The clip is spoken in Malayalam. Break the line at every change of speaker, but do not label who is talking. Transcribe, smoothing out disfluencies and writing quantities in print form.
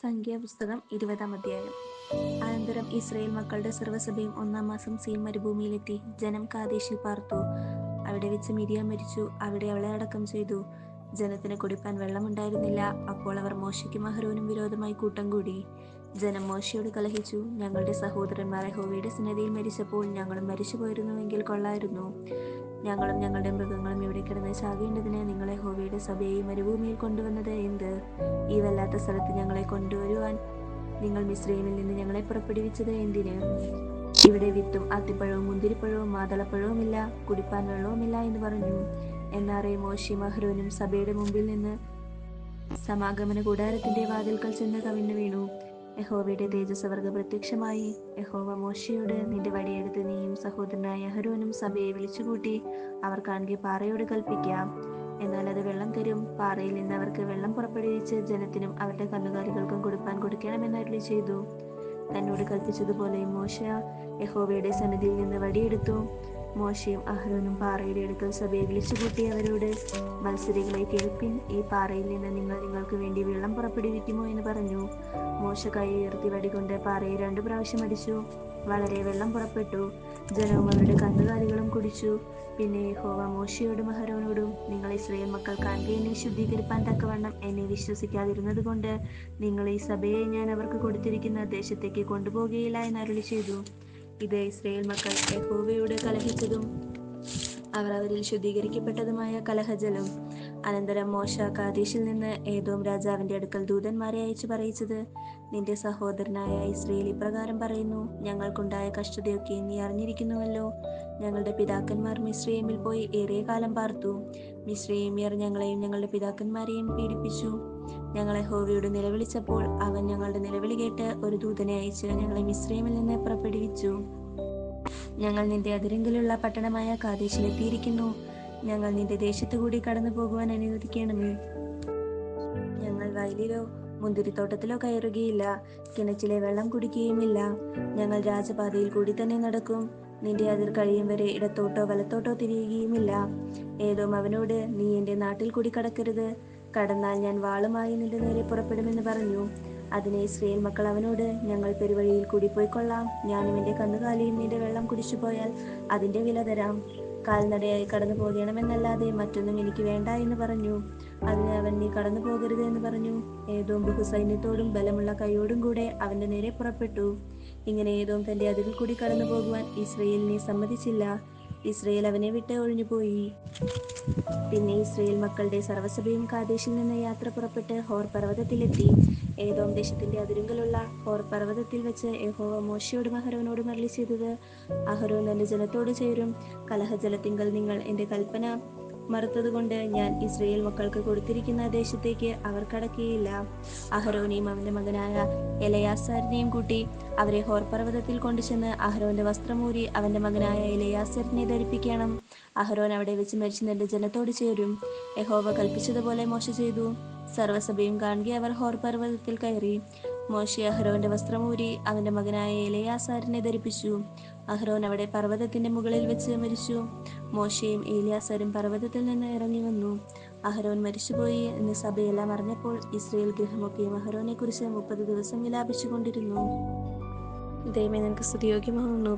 സംഖ്യാപുസ്തകം 20-ാം അധ്യായം. അനന്തരം ഇസ്രായേൽ മക്കളുടെ സർവ്വസഭയും 1-ാം മാസം സീൻ മരുഭൂമിയിലെത്തി. ജനം കാദേശിൽ പാർത്തു. അവിടെ വെച്ച് മിര്യാം മരിച്ചു. അവിടെ അവളെ അടക്കം ചെയ്തു. ജനത്തിന് കുടിപ്പാൻ വെള്ളമുണ്ടായിരുന്നില്ല. അപ്പോൾ അവർ മോശെക്കും അഹരോനും വിരോധമായി കൂട്ടം കൂടി. ജനം മോശെയോട് കലഹിച്ചു, ഞങ്ങളുടെ സഹോദരന്മാർ യഹോവയുടെ സന്നിധിയിൽ മരിച്ചപ്പോൾ ഞങ്ങളും മരിച്ചുപോയിരുന്നുവെങ്കിൽ കൊള്ളായിരുന്നു. ഞങ്ങളും ഞങ്ങളുടെ മൃഗങ്ങളും ഇവിടെ കിടന്ന് ചാകേണ്ടതിന് നിങ്ങൾ യഹോവയുടെ സഭയെ ഈ മരുഭൂമിയിൽ കൊണ്ടുവന്നത് എന്ത്? ഈ വല്ലാത്ത സ്ഥലത്ത് ഞങ്ങളെ കൊണ്ടുവരുവാൻ നിങ്ങൾ മിസ്രയീമിൽ നിന്ന് ഞങ്ങളെ പുറപ്പെടുവിച്ചത് എന്തിന്? ഇവിടെ വിത്തും അത്തിപ്പഴവും മുന്തിരിപ്പഴവും മാതളപ്പഴവുമില്ല, കുടിപ്പാൻ വെള്ളവുമില്ല എന്ന് പറഞ്ഞു. എന്നാറേ മോശെയും അഹരോനും സഭയുടെ മുമ്പിൽ നിന്ന് സമാഗമന കൂടാരത്തിന്റെ വാതിൽക്കൽ ചെന്ന് കവിണ്ണു വീണു. യഹോവയുടെ തേജസ്സ് അവർക്ക് പ്രത്യക്ഷമായി. യഹോവ മോശെയോട്, നിന്റെ വടിയെടുത്ത് നീയും സഹോദരനായ അഹരോനും സഭയെ വിളിച്ചുകൂട്ടി അവർ കാൺകെ പാറയോട് കൽപ്പിക്കാം, എന്നാൽ അത് വെള്ളം തരും. പാറയിൽ നിന്ന് അവർക്ക് വെള്ളം പുറപ്പെടുവിച്ച് ജനത്തിനും അവരുടെ കന്നുകാലികൾക്കും കൊടുപ്പാൻ കൊടുക്കണമെന്ന് അരുളി ചെയ്തു. തന്നോട് കൽപ്പിച്ചതുപോലെ മോശെ യഹോവയുടെ സന്നിധിയിൽ നിന്ന് വടിയെടുത്തു. മോശെയും അഹരോനും പാറയുടെ അടുക്കൽ സഭയെ വിളിച്ചുകൂട്ടി അവരോട്, മത്സരികളെ കേൾപ്പിൻ, ഈ പാറയിൽ നിന്ന് നിങ്ങൾ നിങ്ങൾക്ക് വേണ്ടി വെള്ളം പുറപ്പെടുവിക്കുമോ എന്ന് പറഞ്ഞു. മോശെ കൈ ഉയർത്തി വടികൊണ്ട് പാറയെ 2 പ്രാവശ്യം അടിച്ചു. വളരെ വെള്ളം പുറപ്പെട്ടു. ജനവും അവരുടെ കന്നുകാലികളും കുടിച്ചു. പിന്നെ യഹോവ മോശെയോടും അഹരോനോടും, നിങ്ങൾ ഇസ്രായേൽ മക്കൾ കാൺകെ എന്നെ ശുദ്ധീകരിപ്പാൻ തക്കവണ്ണം എന്നെ വിശ്വസിക്കാതിരുന്നത് കൊണ്ട് നിങ്ങൾ ഈ സഭയെ ഞാൻ അവർക്ക് കൊടുത്തിരിക്കുന്ന ദേശത്തേക്ക് കൊണ്ടുപോകുകയില്ല എന്ന് അരുളി ചെയ്തു. ഇത് ഇസ്രായേൽ മക്കൾ യഹോവയോട് കലഹിച്ചതും അവർ അവരിൽ ശുദ്ധീകരിക്കപ്പെട്ടതുമായ കലഹജലം. അനന്തരം മോശെ കാദേശിൽ നിന്ന് ഏദോം രാജാവിന്റെ അടുക്കൽ ദൂതന്മാരെ അയച്ചു പറയിച്ചത്, നിന്റെ സഹോദരനായ ഇസ്രായേൽ ഇപ്രകാരം പറയുന്നു, ഞങ്ങൾക്കുണ്ടായ കഷ്ടതയൊക്കെ നീ അറിഞ്ഞിരിക്കുന്നുവല്ലോ. ഞങ്ങളുടെ പിതാക്കന്മാർ മിസ്രയീമിൽ പോയി ഏറിയ കാലം പാർത്തു. മിസ്രയീമ്യർ ഞങ്ങളെയും ഞങ്ങളുടെ പിതാക്കന്മാരെയും പീഡിപ്പിച്ചു. ഞങ്ങൾ യഹോവയോട് നിലവിളിച്ചപ്പോൾ അവൻ ഞങ്ങളുടെ നിലവിളി കേട്ട് ഒരു ദൂതനെ അയച്ച് ഞങ്ങളെ മിസ്രയീമിൽ നിന്ന് പുറപ്പെടുവിച്ചു. ഞങ്ങൾ നിന്റെ അതിരെങ്കിലുള്ള പട്ടണമായ കാദേശിലെത്തിയിരിക്കുന്നു. ഞങ്ങൾ നിന്റെ ദേശത്തു കൂടി കടന്നു പോകുവാൻ അനുവദിക്കണമേ. ഞങ്ങൾ വയലിലോ മുന്തിരിത്തോട്ടത്തിലോ കയറുകയില്ല, കിണറ്റിലെ വെള്ളം കുടിക്കുകയുമില്ല. ഞങ്ങൾ രാജപാതയിൽ കൂടി തന്നെ നടക്കും. നിന്റെ അതിർ കഴിയും വരെ ഇടത്തോട്ടോ വലത്തോട്ടോ തിരിയുകയുമില്ല. ഏദോം അവനോട്, നീ എന്റെ നാട്ടിൽ കൂടി കടക്കരുത്, കടന്നാൽ ഞാൻ വാളുമായി നിന്റെ നേരെ പുറപ്പെടുമെന്ന് പറഞ്ഞു. അതിനെ ഇസ്രായേൽ മക്കൾ അവനോട്, ഞങ്ങൾ പെരുവഴിയിൽ കൂടി പോയിക്കൊള്ളാം. ഞാനും എന്റെ കന്നുകാലിയും നിന്റെ വെള്ളം കുടിച്ചു പോയാൽ അതിന്റെ വില തരാം. കാൽനടയായി കടന്നു പോകണമെന്നല്ലാതെ മറ്റൊന്നും എനിക്ക് വേണ്ട എന്ന് പറഞ്ഞു. അതിന് അവൻ, നീ കടന്നു പോകരുത് എന്ന് പറഞ്ഞു. ഏദോം ബഹുസൈന്യത്തോടും ബലമുള്ള കൈയോടും കൂടെ അവന്റെ നേരെ പുറപ്പെട്ടു. ഇങ്ങനെ ഏദോം തന്റെ അതിരിൽ കൂടി കടന്നു പോകുവാൻ ഇസ്രായേലിനെ സമ്മതിച്ചില്ല. ഇസ്രായേൽ അവനെ വിട്ട് ഒഴിഞ്ഞുപോയി. പിന്നെ ഇസ്രായേൽ മക്കളുടെ സർവ്വസഭയും കാദേശിൽ നിന്ന് യാത്ര പുറപ്പെട്ട് ഹോർ പർവ്വതത്തിലെത്തി. ഏദോം ദേശത്തിന്റെ അതിരുങ്കലുള്ള ഹോർ പർവ്വതത്തിൽ വെച്ച് യഹോവ മോശെയോടും അഹരോനോടും അരുളി ചെയ്തത്, അഹരോൻ തന്റെ ജനത്തോട് ചേരും. കലഹജലത്തിങ്കൽ നിങ്ങൾ എന്റെ കൽപ്പന മറുത്തതുകൊണ്ട് ഞാൻ ഇസ്രായേൽ മക്കൾക്ക് കൊടുത്തിരിക്കുന്ന ദേശത്തേക്ക് അവർ കടക്കുകയില്ല. അഹരോനെയും അവന്റെ മകനായ എലയാസാരിനെയും കൂട്ടി അവരെ ഹോർ പർവ്വതത്തിൽ കൊണ്ടുചെന്ന് അഹരോന്റെ വസ്ത്രമൂരി അവന്റെ മകനായ എലയാസാരിനെ ധരിപ്പിക്കണം. അഹരോൻ അവിടെ വെച്ച് മരിച്ചു തന്റെ ജനത്തോട് ചേരും. യഹോവ കൽപ്പിച്ചതുപോലെ മോശെ ചെയ്തു. സർവ്വസഭയും കാൺകെ അവർ ഹോർ പർവ്വതത്തിൽ കയറി. മോശെ അഹരോന്റെ വസ്ത്രമൂരി അവന്റെ മകനായ എലയാസാരിനെ ധരിപ്പിച്ചു. അഹരോൻ അവിടെ പർവ്വതത്തിന്റെ മുകളിൽ വെച്ച് മരിച്ചു. മോശെയും എലയാസാരും പർവ്വതത്തിൽ നിന്ന് ഇറങ്ങി വന്നു. അഹരോൻ മരിച്ചുപോയി എന്ന് സഭയെല്ലാം അറിഞ്ഞപ്പോൾ ഇസ്രായേൽ ഗൃഹമൊക്കെയും അഹരോനെ കുറിച്ച് 30 ദിവസം വിലാപിച്ചു കൊണ്ടിരുന്നു. ദൈവമേ, നിനക്ക് സ്തുതിയോഗ്യമാകുന്നു.